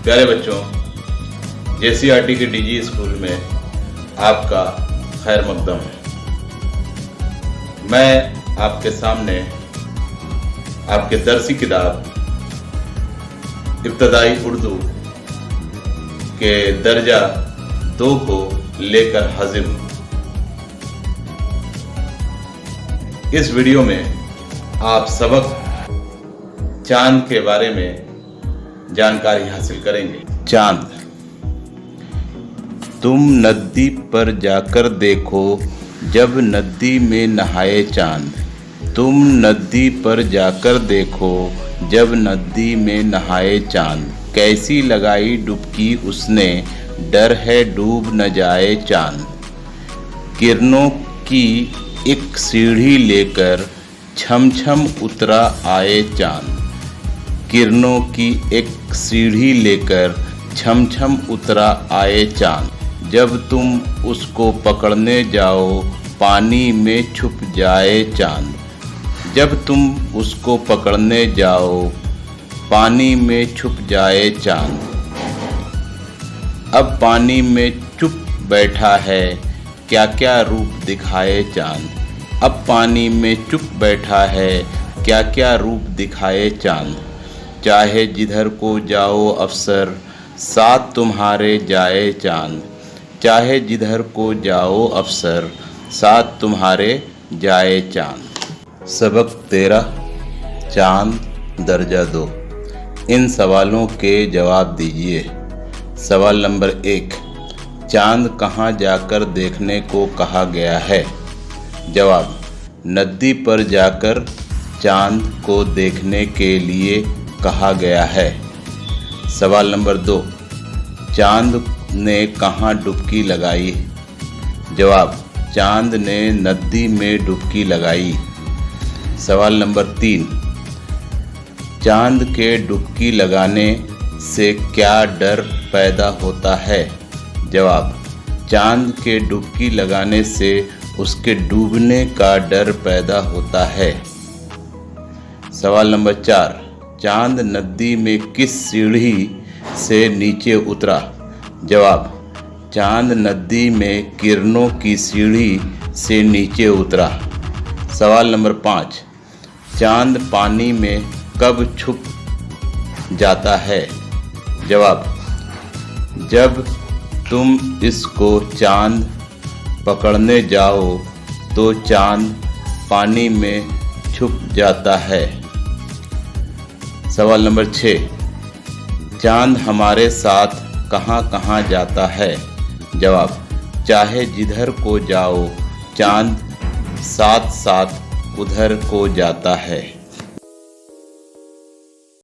प्यारे बच्चों, JCRT के DG स्कूल में आपका खैर मकदम है। मैं आपके सामने आपके दरसी किताब इब्तदाई उर्दू के दर्जा 2 को लेकर हाजिर हूँ। इस वीडियो में आप सबक चांद के बारे में जानकारी हासिल करेंगे। चांद। तुम नदी पर जाकर देखो जब नदी में नहाए चांद। तुम नदी पर जाकर देखो जब नदी में नहाए चांद। कैसी लगाई डुबकी उसने, डर है डूब न जाए चांद। किरणों की एक सीढ़ी लेकर छम छम उतरा आए चांद। किरणों की एक सीढ़ी लेकर छम छम उतरा आए चांद। जब तुम उसको पकड़ने जाओ पानी में छुप जाए चांद। जब तुम उसको पकड़ने जाओ पानी में छुप जाए चांद। अब पानी में चुप बैठा है क्या क्या रूप दिखाए चांद। अब पानी में चुप बैठा है क्या क्या रूप दिखाए चांद। चाहे जिधर को जाओ अफसर साथ तुम्हारे जाए चांद। चाहे जिधर को जाओ अफसर साथ तुम्हारे जाए चांद। सबक 13 चांद दर्जा 2। इन सवालों के जवाब दीजिए। सवाल नंबर 1, चांद कहाँ जाकर देखने को कहा गया है? जवाब, नदी पर जाकर चांद को देखने के लिए कहा गया है। सवाल नंबर 2, चांद ने कहाँ डुबकी लगाई? जवाब, चांद ने नदी में डुबकी लगाई। सवाल नंबर 3, चांद के डुबकी लगाने से क्या डर पैदा होता है? जवाब, चांद के डुबकी लगाने से उसके डूबने का डर पैदा होता है। सवाल नंबर 4, चांद नदी में किस सीढ़ी से नीचे उतरा? जवाब, चांद नदी में किरणों की सीढ़ी से नीचे उतरा। सवाल नंबर 5, चांद पानी में कब छुप जाता है? जवाब, जब तुम इसको चांद पकड़ने जाओ तो चांद पानी में छुप जाता है। सवाल नंबर 6, चांद हमारे साथ कहाँ कहाँ जाता है? जवाब, चाहे जिधर को जाओ चांद साथ साथ उधर को जाता है।